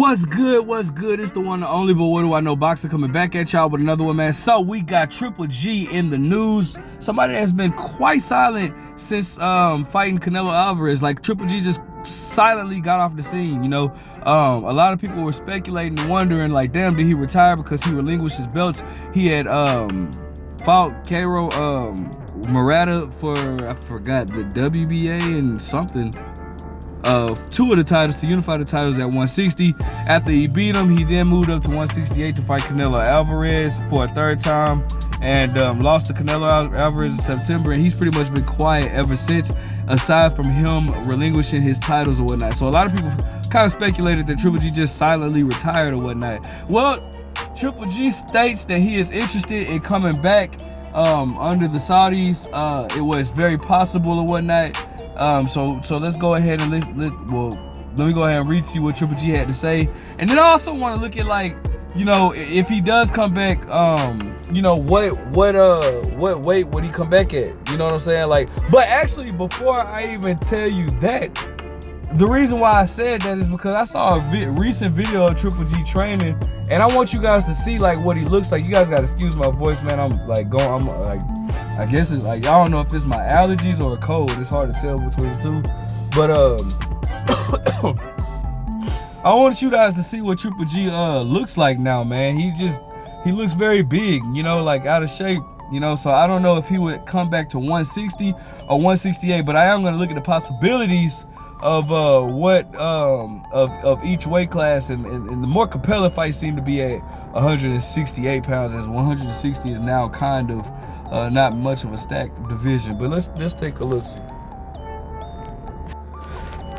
What's good? What's good? It's the one and only, but what do I know? Boxer coming back at y'all with another one, man. So we got Triple G in the news. Somebody that's been quite silent since fighting Canelo Alvarez. Like, Triple G just silently got off the scene, you know. A lot of people were speculating and wondering, like, damn, did he retire because he relinquished his belts? He had fought Cairo Murata for, I forgot, the WBA and something. Two of the titles, to unify the titles at 160. After he beat him, he then moved up to 168 to fight Canelo Alvarez for a third time, and lost to Canelo Alvarez in September, and he's pretty much been quiet ever since, aside from him relinquishing his titles or whatnot. So a lot of people kind of speculated that Triple G just silently retired or whatnot. Well, Triple G states that he is interested in coming back under the Saudis. It was very possible or whatnot. So let's go ahead and let me go ahead and read to you what Triple G had to say, and then I also want to look at, like, you know, if he does come back, you know, what weight would he come back at? You know what I'm saying? Like, but actually, before I even tell you that, the reason why I said that is because I saw a recent video of Triple G training, and I want you guys to see, like, what he looks like. You guys gotta excuse my voice, man. I'm like, I guess it's like, I don't know if it's my allergies or a cold. It's hard to tell between the two. But I want you guys to see what Triple G looks like now, man. He looks very big, you know, like out of shape, you know. So I don't know if he would come back to 160 or 168, but I am gonna look at the possibilities of of each weight class, and the more compelling fights seem to be at 168 pounds, as 160 is now kind of not much of a stacked division. But let's take a look.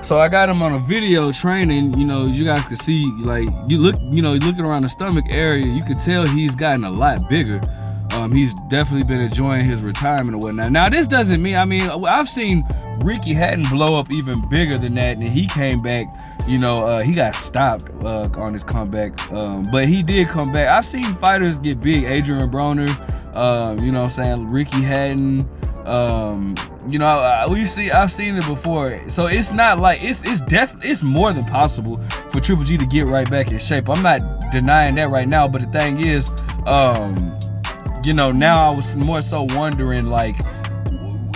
So I got him on a video training. You know, you guys can see, like, you're looking around the stomach area, you can tell he's gotten a lot bigger. He's definitely been enjoying his retirement or whatnot. Now, this doesn't mean, I mean, I've seen Ricky Hatton blow up even bigger than that, and he came back, you know, he got stopped on his comeback, but he did come back. I've seen fighters get big, Adrian Broner, you know what I'm saying, Ricky Hatton, you know, I've seen it before. So it's not like, it's more than possible for Triple G to get right back in shape. I'm not denying that right now, but the thing is, you know, now I was more so wondering, like,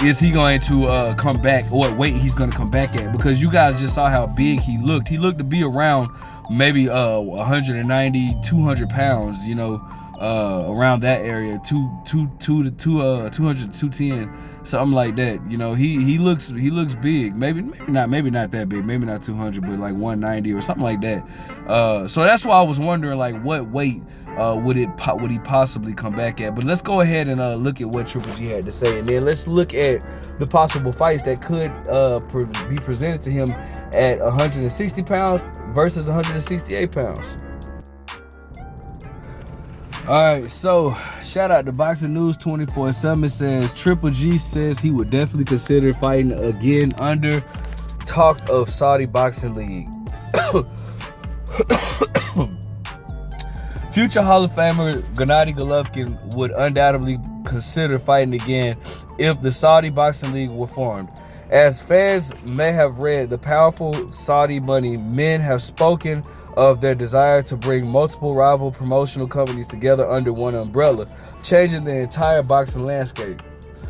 is he going to come back, or what weight he's going to come back at? Because you guys just saw how big he looked. He looked to be around maybe 190, 200 pounds, you know, around that area, 200, 210, something like that. You know, he looks big. Maybe not that big, maybe not 200, but like 190 or something like that. So that's why I was wondering, like, what weight would he possibly come back at? But let's go ahead and look at what Triple G had to say, and then let's look at the possible fights that could be presented to him at 160 pounds versus 168 pounds. All right, so shout out to Boxing News 24/7. It says Triple G says he would definitely consider fighting again under talk of Saudi Boxing League. Future Hall of Famer Gennady Golovkin would undoubtedly consider fighting again if the Saudi Boxing League were formed. As fans may have read, the powerful Saudi money men have spoken of their desire to bring multiple rival promotional companies together under one umbrella, changing the entire boxing landscape.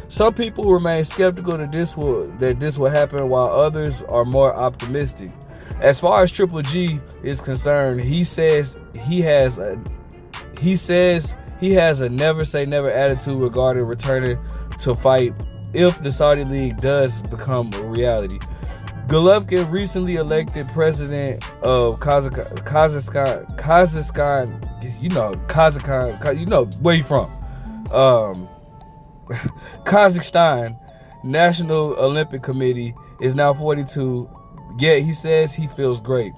Some people remain skeptical that this will happen, while others are more optimistic. As far as Triple G is concerned, he says he has a never say never attitude regarding returning to fight if the Saudi League does become a reality. Golovkin, recently elected president of Kazakhstan, you know where you from? Kazakhstan National Olympic Committee, is now 42. Yet he says he feels great.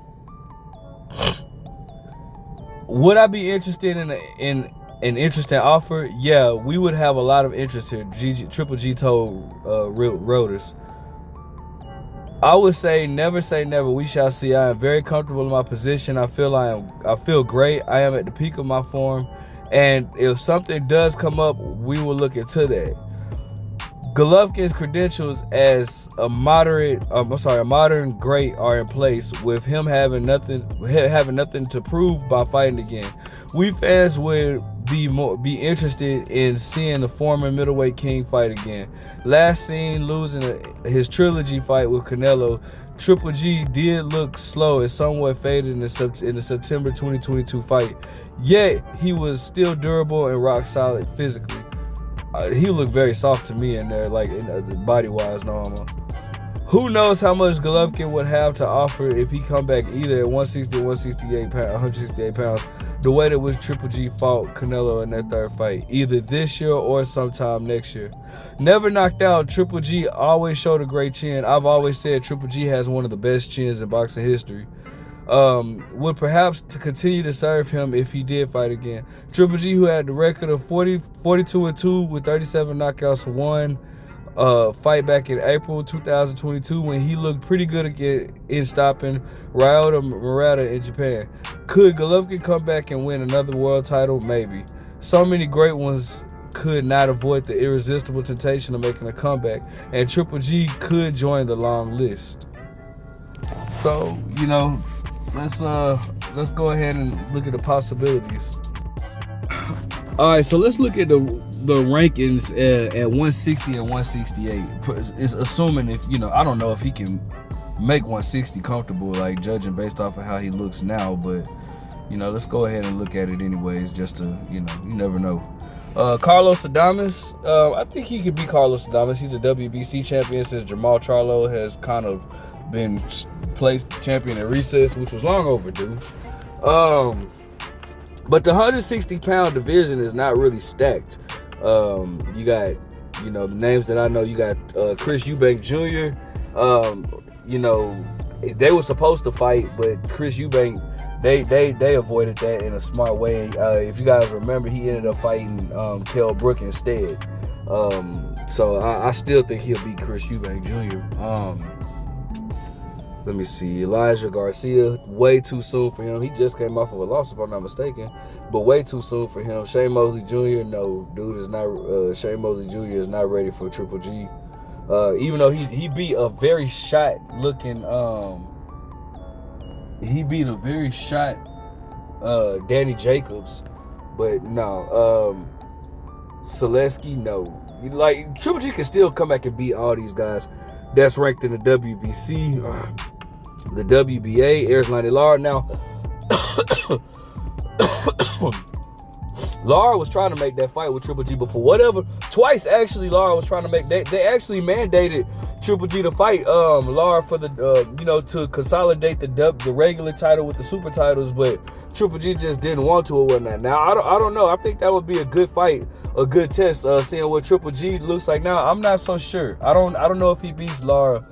Would I be interested in an interesting offer? Yeah, we would have a lot of interest here, Triple G told Reuters. I would say never. We shall see. I am very comfortable in my position. I feel great. I am at the peak of my form, and if something does come up, we will look into that. Golovkin's credentials as a modern great are in place, with him having nothing to prove by fighting again. We fans would be interested in seeing the former middleweight king fight again. Last seen losing his trilogy fight with Canelo, Triple G did look slow and somewhat faded in the September 2022 fight. Yet he was still durable and rock solid physically. He looked very soft to me in there, like body-wise, normal. Who knows how much Golovkin would have to offer if he come back either at 160 or 168 pounds, the way that which Triple G fought Canelo in that third fight, either this year or sometime next year. Never knocked out, Triple G always showed a great chin. I've always said Triple G has one of the best chins in boxing history. Would perhaps to continue to serve him if he did fight again. Triple G, who had the record of 42-2 with 37 knockouts, won fight back in April 2022 when he looked pretty good again in stopping Ryota Murata in Japan. Could Golovkin come back and win another world title? Maybe. So many great ones could not avoid the irresistible temptation of making a comeback, and Triple G could join the long list. So, you know, let's go ahead and look at the possibilities. All right, so let's look at the rankings at 160 and 168. It's assuming, if, you know, I don't know if he can make 160 comfortable, like judging based off of how he looks now, but you know, let's go ahead and look at it anyways, just to, you know, you never know. Carlos Adames, I think he could beat Carlos Adames. He's a WBC champion since Jamal Charlo has kind of been placed champion at recess, which was long overdue. But the 160-pound division is not really stacked. You got, you know, the names that I know. You got Chris Eubank Jr. You know, they were supposed to fight, but Chris Eubank, they avoided that in a smart way. If you guys remember, he ended up fighting Kell Brook instead. So I still think he'll beat Chris Eubank Jr. Let me see. Elijah Garcia, way too soon for him. He just came off of a loss, if I'm not mistaken, but way too soon for him. Shane Mosley Jr., no, dude is not. Shane Mosley Jr. is not ready for Triple G. Even though he beat a very shot looking. He beat a very shot Danny Jacobs, but no. Selesky, no. Like, Triple G can still come back and beat all these guys that's ranked in the WBC, the WBA, Erislandy Lara. Now, Lara was trying to make that fight with Triple G, but for whatever, twice actually Lara was trying to make, they actually mandated Triple G to fight Lara for the, you know, to consolidate the regular title with the super titles, but Triple G just didn't want to or whatnot. Now, I don't know. I think that would be a good fight, a good test, seeing what Triple G looks like now. I'm not so sure. I don't know if he beats Lara.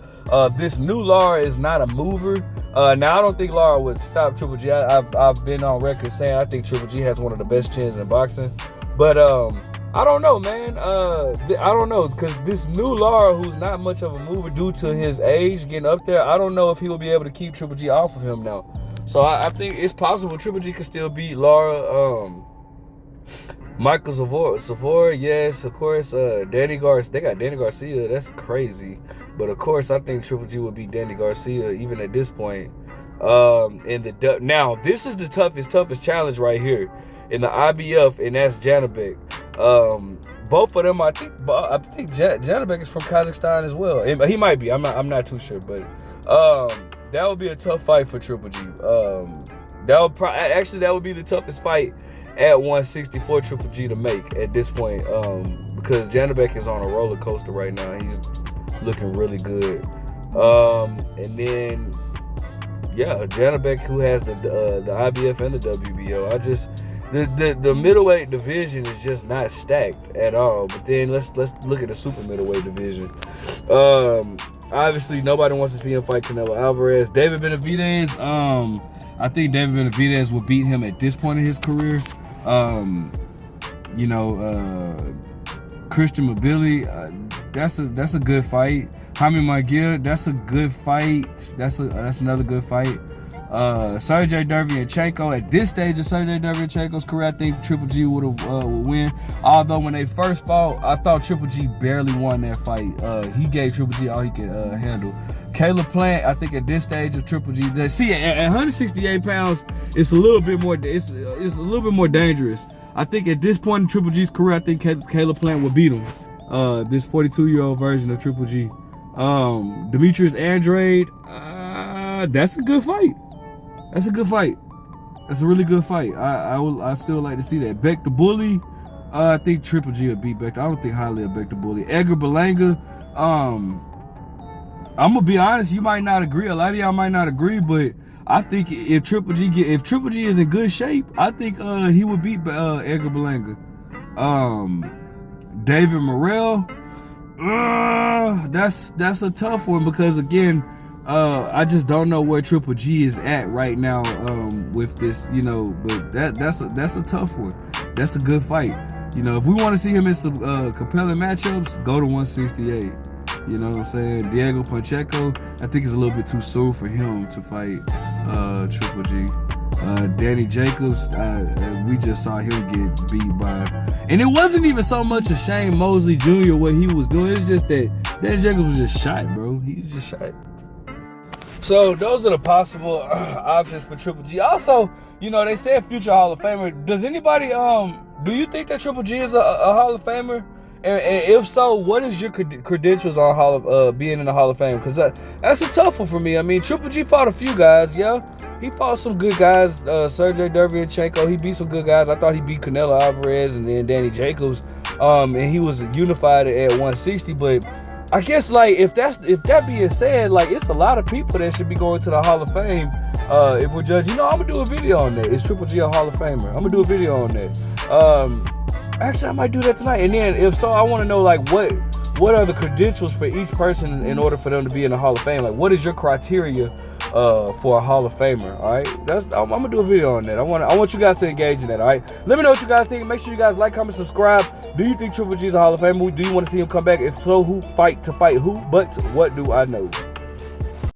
This new Lara is not a mover. Now, I don't think Lara would stop Triple G. I've been on record saying I think Triple G has one of the best chins in boxing. But I don't know, man. I don't know, because this new Lara, who's not much of a mover due to his age getting up there, I don't know if he will be able to keep Triple G off of him now. So I think it's possible Triple G could still beat Lara. Michael Savora, yes, of course. Danny Garcia, they got Danny Garcia. That's crazy. But of course, I think Triple G would beat Danny Garcia even at this point. Now, this is the toughest challenge right here in the IBF, and that's Janibek. Both of them, I think Janibek is from Kazakhstan as well. He might be. I'm not too sure, but that would be a tough fight for Triple G. That would be the toughest fight at 160 for Triple G to make at this point, because Janibek is on a roller coaster right now. He's looking really good. And then, yeah, Janibek, who has the IBF and the WBO. The middleweight division is just not stacked at all. But then let's look at the super middleweight division. Obviously, nobody wants to see him fight Canelo Alvarez. David Benavidez, I think David Benavidez will beat him at this point in his career. You know, Christian Mabili, that's a good fight. Jaime Maguire, that's a good fight. That's another good fight. Sergey Derevyanchenko, at this stage of Sergey Derevyanchenko's career, I think Triple G would win. Although when they first fought, I thought Triple G barely won that fight. He gave Triple G all he could handle. Caleb Plant, I think at this stage of Triple G, see at 168 pounds, it's a little bit more. It's a little bit more dangerous. I think at this point in Triple G's career, I think Caleb Plant will beat him. This 42-year-old version of Triple G. Demetrius Andrade, that's a good fight. That's a good fight. That's a really good fight. I still like to see that. Beck the Bully, I think Triple G will beat Beck. I don't think highly of Beck the Bully. Edgar Berlanga, I'm gonna be honest. You might not agree. A lot of y'all might not agree, but I think if Triple G is in good shape, I think he would beat Edgar Berlanga. David Morrell, that's a tough one because again, I just don't know where Triple G is at right now with this, you know. But that's a tough one. That's a good fight. You know, if we want to see him in some compelling matchups, go to 168. You know what I'm saying? Diego Pacheco, I think it's a little bit too soon for him to fight Triple G. Danny Jacobs, we just saw him get beat by, and it wasn't even so much a Shane Mosley Jr. what he was doing. It's just that Danny Jacobs was just shot, bro. He was just shot. So those are the possible options for Triple G. Also, you know, they said future Hall of Famer. Does anybody do you think that Triple G is a Hall of Famer? And if so, what is your credentials on being in the Hall of Fame? Because that's a tough one for me. I mean, Triple G fought a few guys, yeah. He fought some good guys. Sergey Derevyanchenko, he beat some good guys. I thought he beat Canelo Alvarez and then Danny Jacobs. And he was unified at 160. But I guess, like, if that being said, like, it's a lot of people that should be going to the Hall of Fame. If we're judging, you know, I'm gonna do a video on that. Is Triple G a Hall of Famer? I'm gonna do a video on that. Actually, I might do that tonight. And then, if so, I want to know, like, what are the credentials for each person in order for them to be in the Hall of Fame? Like, what is your criteria for a Hall of Famer? All right, I'm gonna do a video on that. I want you guys to engage in that. All right, let me know what you guys think. Make sure you guys like, comment, subscribe. Do you think Triple G is a Hall of Famer? Do you want to see him come back? If so, who fight to fight who? But what do I know?